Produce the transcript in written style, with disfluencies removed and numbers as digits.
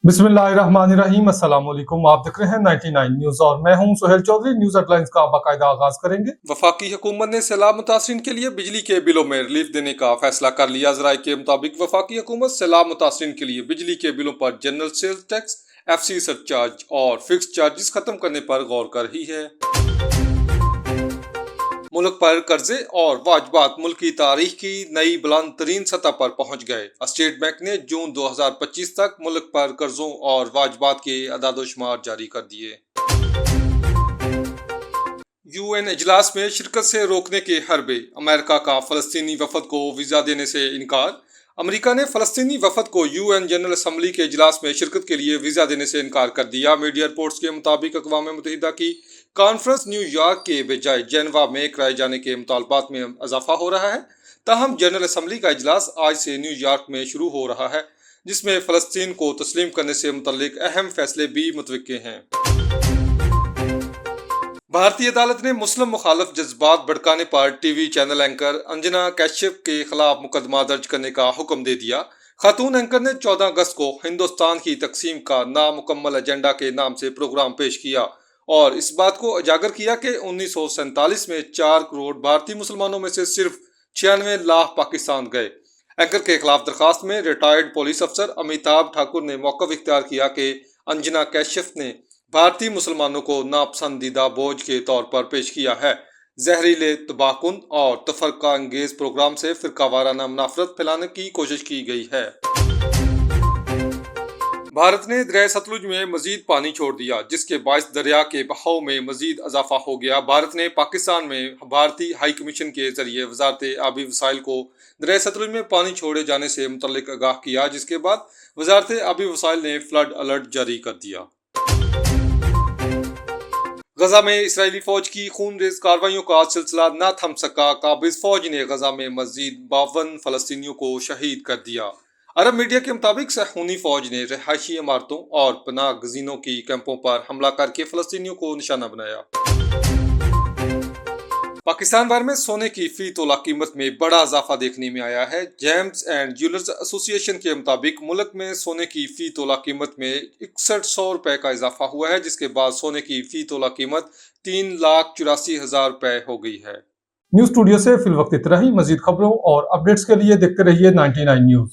बिस्मिल्लाहिर्रहमानिर्रहीम। अस्सलाम वालेकुम। आप देख रहे हैं 99 न्यूज और मैं हूं सुहेल चौधरी। न्यूज हेडलाइंस का बाकायदा आगाज करेंगे। वफाकी हुकूमत ने सैलाब मुतासरीन के लिए बिजली के बिलों में रिलीफ देने का फैसला कर लिया। जराये के मुताबिक वफाकी हुकूमत सैलाब मुतासरीन के लिए बिजली के बिलों पर general sales tax, FC surcharge और फिक्स चार्जेस खत्म करने पर गौर कर रही है। मुल्क पर कर्जे और वाजबात मुल्क की तारीख की नई बुलंद तरीन सतह पर पहुंच गए। स्टेट बैंक ने जून 2025 तक मुल्क पर कर्जों और वाजबात के अदादोशुमार जारी कर दिए। UN इजलास में शिरकत से रोकने के हरबे। अमेरिका का फलस्तीनी वफद को वीजा देने से इनकार। अमेरिका ने फलस्तीनी वफद को UN जनरल असम्बली के इजलास में शिरकत के लिए वीजा देने से इनकार कर दिया। मीडिया रिपोर्ट्स के मुताबिक अक़वाम मुत्तहिदा की कॉन्फ्रेंस न्यूयॉर्क के बजाय जेनेवा में कराए जाने के मुतालबात में इजाफा हो रहा है। ताहम जनरल असम्बली का इजलास आज से न्यूयॉर्क में शुरू हो रहा है, जिसमें फलस्तीन को तस्लीम करने से मुतल्लिक अहम फैसले भी मुतवक्के हैं। भारतीय अदालत ने मुस्लिम मुखालफ जज्बात भड़काने पर टीवी चैनल एंकर अंजना कैशिफ के खिलाफ मुकदमा दर्ज करने का हुक्म दे दिया। खातून एंकर ने 14 अगस्त को हिंदुस्तान की तकसीम का नामुकम्मल एजेंडा के नाम से प्रोग्राम पेश किया और इस बात को उजागर किया कि 1947 में 4 करोड़ भारतीय मुसलमानों में से सिर्फ 96 लाख पाकिस्तान गए। एंकर के खिलाफ दरखास्त में रिटायर्ड पुलिस अफसर अमिताभ ठाकुर ने मौक़िफ़ इख्तियार किया कि अंजना कैशिफ ने भारतीय मुसलमानों को नापसंदीदा बोझ के तौर पर पेश किया है। जहरीले, तबाहकुन और तफरका अंगेज प्रोग्राम से फिरका वाराना मुनाफरत फैलाने की कोशिश की गई है। भारत ने दरिया सतलुज में मजीद पानी छोड़ दिया, जिसके बायस दरिया के बहाव में मजीद इजाफा हो गया। भारत ने पाकिस्तान में भारतीय हाई कमीशन के जरिए वजारत आबी वसाइल को दरिया सतलुज में पानी छोड़े जाने से मुतल्लिक आगाह किया, जिसके बाद वजारत आबी वसाइल ने फ्लड अलर्ट जारी कर दिया। गजा में इसराइली फौज की खूनरेज कार्रवाइयों का सिलसिला न थम सका। काबिज फौज ने गजा में मजीद 52 फलस्तीनियों को शहीद कर दिया। अरब मीडिया के मुताबिक सहूनी फौज ने रिहायशी इमारतों और पनाह गजीनों की कैंपों पर हमला करके फलस्तीनियों को निशाना बनाया। पाकिस्तान भर में सोने की फी तोला कीमत में बड़ा इजाफा देखने में आया है। जेम्स एंड ज्वेलर्स एसोसिएशन के मुताबिक मुल्क में सोने की फी तोला कीमत में 6100 रुपए का इजाफा हुआ है, जिसके बाद सोने की फी तोला कीमत 3,84,000 रुपए हो गई है। न्यूज स्टूडियो से फिल वक्त इतना ही। मजीद खबरों और अपडेट्स के लिए देखते रहिए 99 न्यूज।